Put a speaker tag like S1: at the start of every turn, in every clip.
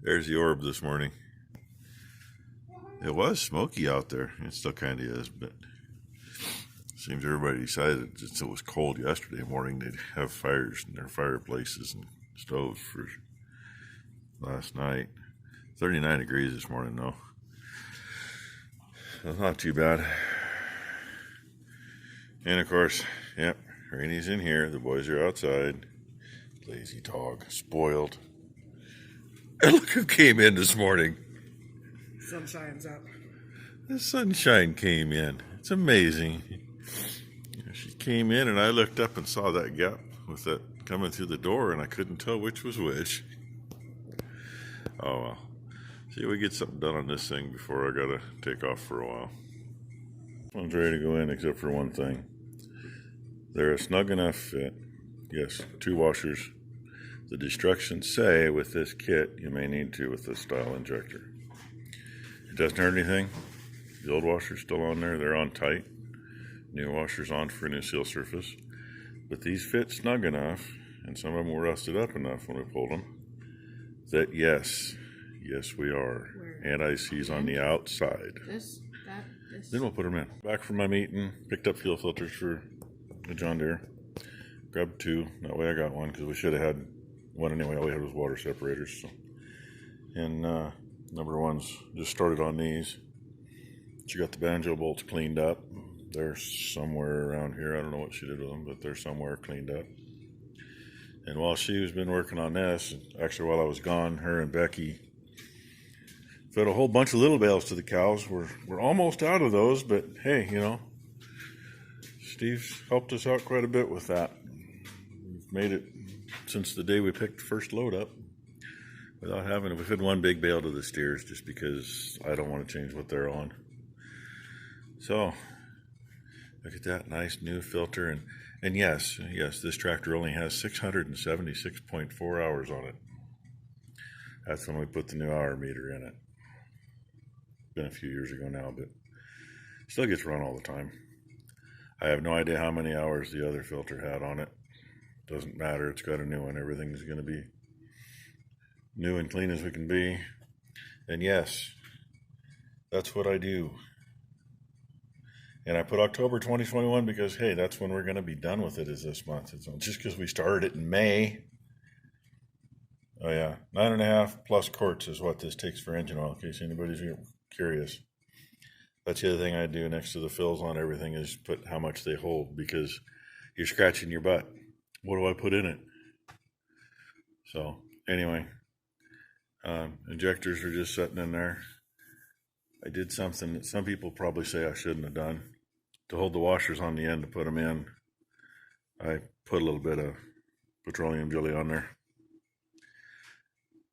S1: There's the orb this morning. It was smoky out there. It still kind of is, but seems everybody decided since it was cold yesterday morning they'd have fires in their fireplaces and stoves for last night. 39 degrees this morning, though. That's not too bad. And of course, yep, Rainy's in here. The boys are outside. Lazy dog, spoiled. And look who came in this morning.
S2: Sunshine's up.
S1: The sunshine came in. It's amazing. She came in and I looked up and saw that gap with that coming through the door and I couldn't tell which was which. Oh well. See, we get something done on this thing before I gotta take off for a while. One's ready to go in except for one thing. They're a snug enough fit. Yes, 2 washers. The instructions say with this kit you may need 2 with this style injector. It doesn't hurt anything. The old washer's still on there. They're on tight. New washer's on for a new seal surface. But these fit snug enough, and some of them were rusted up enough when we pulled them, that yes we are. Anti-seize on the outside.
S2: This.
S1: Then we'll put them in. Back from my meeting, picked up fuel filters for the John Deere. Grabbed 2. That way I got one because we should have had one anyway. All we had was water separators. So. And number 1's just started on these. She got the banjo bolts cleaned up. They're somewhere around here. I don't know what she did with them, but they're somewhere cleaned up. And while she's been working on this, actually while I was gone, her and Becky fed a whole bunch of little bales to the cows. We're almost out of those, but hey, you know, Steve's helped us out quite a bit with that. We've made it since the day we picked the first load up without having it. We fed one big bale to the steers just because I don't want to change what they're on. So look at that nice new filter. And yes, this tractor only has 676.4 hours on it. That's when we put the new hour meter in it. Been a few years ago now, but still gets run all the time. I have no idea how many hours the other filter had on it. Doesn't matter. It's got a new one. Everything's going to be new and clean as we can be. And yes, that's what I do. And I put October 2021 because, hey, that's when we're going to be done with it, is this month. It's just because we started it in May. Oh, yeah. 9.5 plus quarts is what this takes for engine oil, in case anybody's curious. That's the other thing I do next to the fills on everything is put how much they hold because you're scratching your butt. What do I put in it? So, anyway, injectors are just sitting in there. I did something that some people probably say I shouldn't have done. To hold the washers on the end to put them in, I put a little bit of petroleum jelly on there.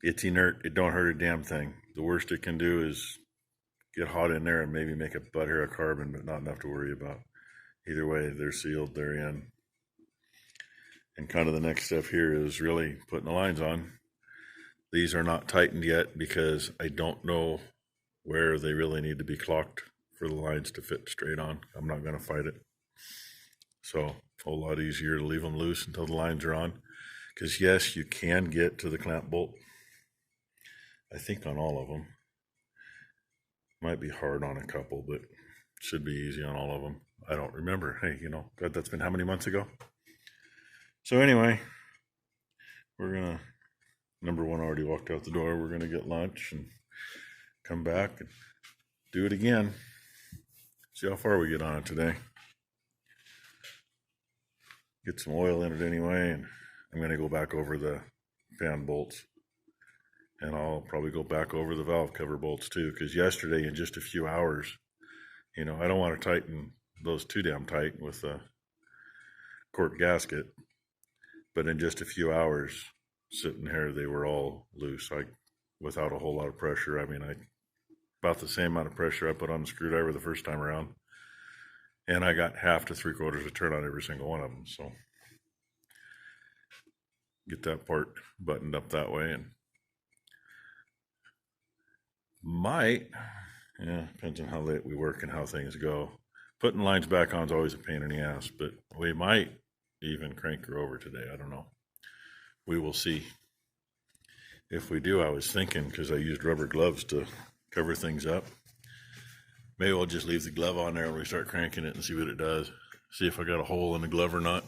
S1: It's inert. It don't hurt a damn thing. The worst it can do is get hot in there and maybe make a butt hair of carbon, but not enough to worry about. Either way, they're sealed, they're in. And kind of the next step here is really putting the lines on. These are not tightened yet because I don't know where they really need to be clocked for the lines to fit straight on. I'm not going to fight it. So a whole lot easier to leave them loose until the lines are on. Because yes, you can get to the clamp bolt. I think on all of them. Might be hard on a couple, but should be easy on all of them. I don't remember. Hey, you know, God, that's been how many months ago? So anyway, we're going to, number 1 already walked out the door. We're going to get lunch and come back and do it again. See how far we get on it today. Get some oil in it anyway, and I'm going to go back over the fan bolts. And I'll probably go back over the valve cover bolts too, because yesterday in just a few hours, you know, I don't want to tighten those too damn tight with a cork gasket, but in just a few hours sitting here, they were all loose. Without a whole lot of pressure. I mean, about the same amount of pressure I put on the screwdriver the first time around, and I got 1/2 to 3/4 a turn on every single one of them. So get that part buttoned up that way, and depends on how late we work and how things go. Putting lines back on is always a pain in the ass, but we might even crank her over today. I don't know. We will see. if we do, I was thinking, because I used rubber gloves to cover things up, maybe we'll just leave the glove on there when we start cranking it and see what it does. See if I got a hole in the glove or not.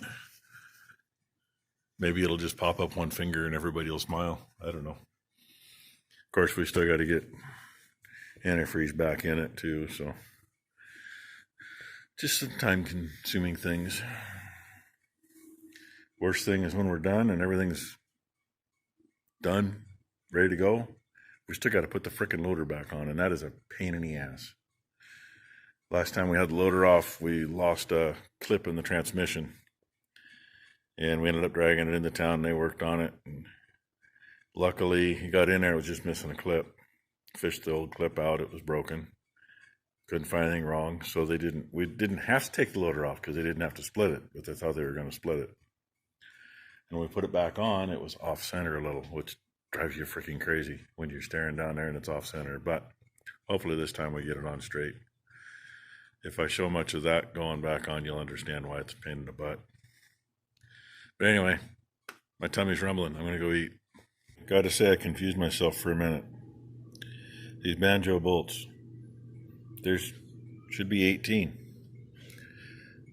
S1: Maybe it'll just pop up one finger and everybody will smile. I don't know. Of course, we still got to get antifreeze back in it too, so just some time-consuming things. Worst thing is when we're done and everything's done, ready to go, we still got to put the frickin' loader back on, and that is a pain in the ass. Last time we had the loader off, we lost a clip in the transmission, and we ended up dragging it into town, and they worked on it, and luckily he got in there, it was just missing a clip. Fished the old clip out, it was broken. Couldn't find anything wrong, so we didn't have to take the loader off because they didn't have to split it, but they thought they were going to split it. And when we put it back on, it was off center a little, which drives you freaking crazy when you're staring down there and it's off center. But hopefully this time we get it on straight. If I show much of that going back on, you'll understand why it's a pain in the butt. But anyway, my tummy's rumbling. I'm going to go eat. Got to say, I confused myself for a minute. These banjo bolts, there's should be 18,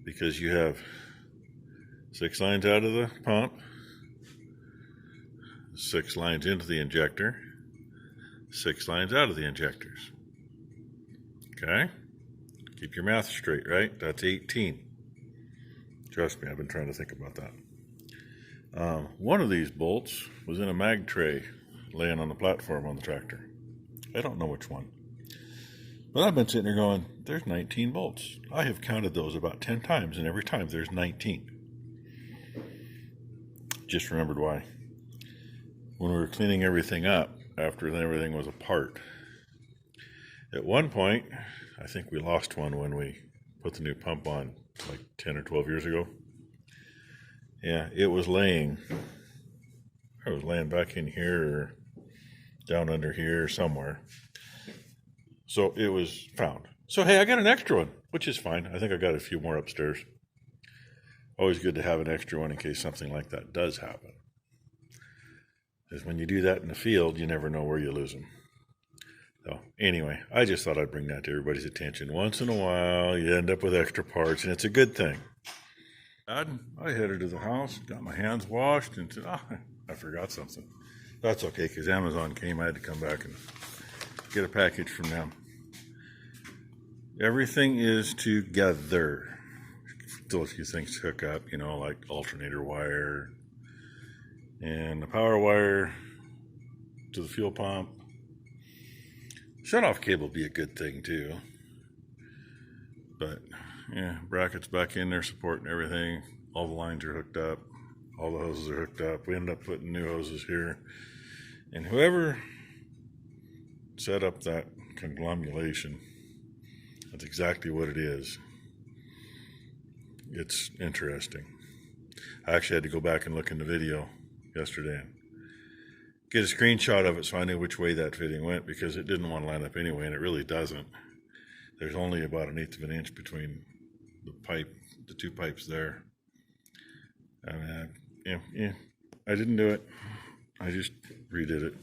S1: because you have 6 lines out of the pump, 6 lines into the injector, 6 lines out of the injectors. Okay? Keep your math straight, right? That's 18. Trust me, I've been trying to think about that. One of these bolts was in a mag tray laying on the platform on the tractor. I don't know which one. But I've been sitting there going, there's 19 bolts. I have counted those about 10 times, and every time there's 19. Just remembered why. When we were cleaning everything up, after everything was apart, at one point, I think we lost one when we put the new pump on like 10 or 12 years ago. Yeah, it was laying. I was laying back in here or down under here or somewhere. So it was found. So hey, I got an extra one, which is fine. I think I got a few more upstairs. Always good to have an extra one in case something like that does happen. Because when you do that in the field, you never know where you lose them. So anyway, I just thought I'd bring that to everybody's attention. Once in a while, you end up with extra parts, and it's a good thing. I headed to the house, got my hands washed, and said, I forgot something. That's okay, because Amazon came. I had to come back and get a package from them. Everything is together. Still a few things to hook up, like alternator wire and the power wire to the fuel pump. Shut-off cable would be a good thing too. But yeah, brackets back in there supporting everything. All the lines are hooked up. All the hoses are hooked up. We ended up putting new hoses here. And whoever set up that conglomeration, that's exactly what it is. It's interesting. I actually had to go back and look in the video yesterday and get a screenshot of it so I knew which way that fitting went, because it didn't want to line up anyway, and it really doesn't. There's only about 1/8 of an inch between the 2 pipes there. I mean, I didn't do it. I just redid it.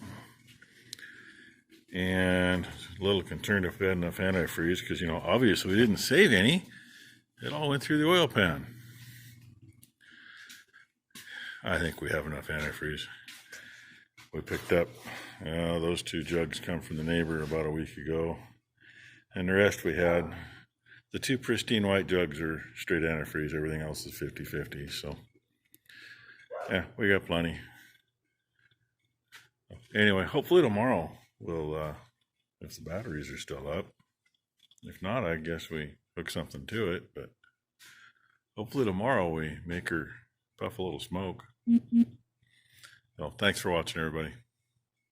S1: And a little concerned if we had enough antifreeze, because, obviously we didn't save any. It all went through the oil pan. I think we have enough antifreeze. We picked up, those 2 jugs come from the neighbor about a week ago. And the rest we had, the 2 pristine white jugs are straight antifreeze. Everything else is 50-50. So, yeah, we got plenty. Anyway, hopefully tomorrow we'll, if the batteries are still up. If not, I guess we hook something to it. But hopefully tomorrow we make her puff a little smoke. So thanks for watching, everybody.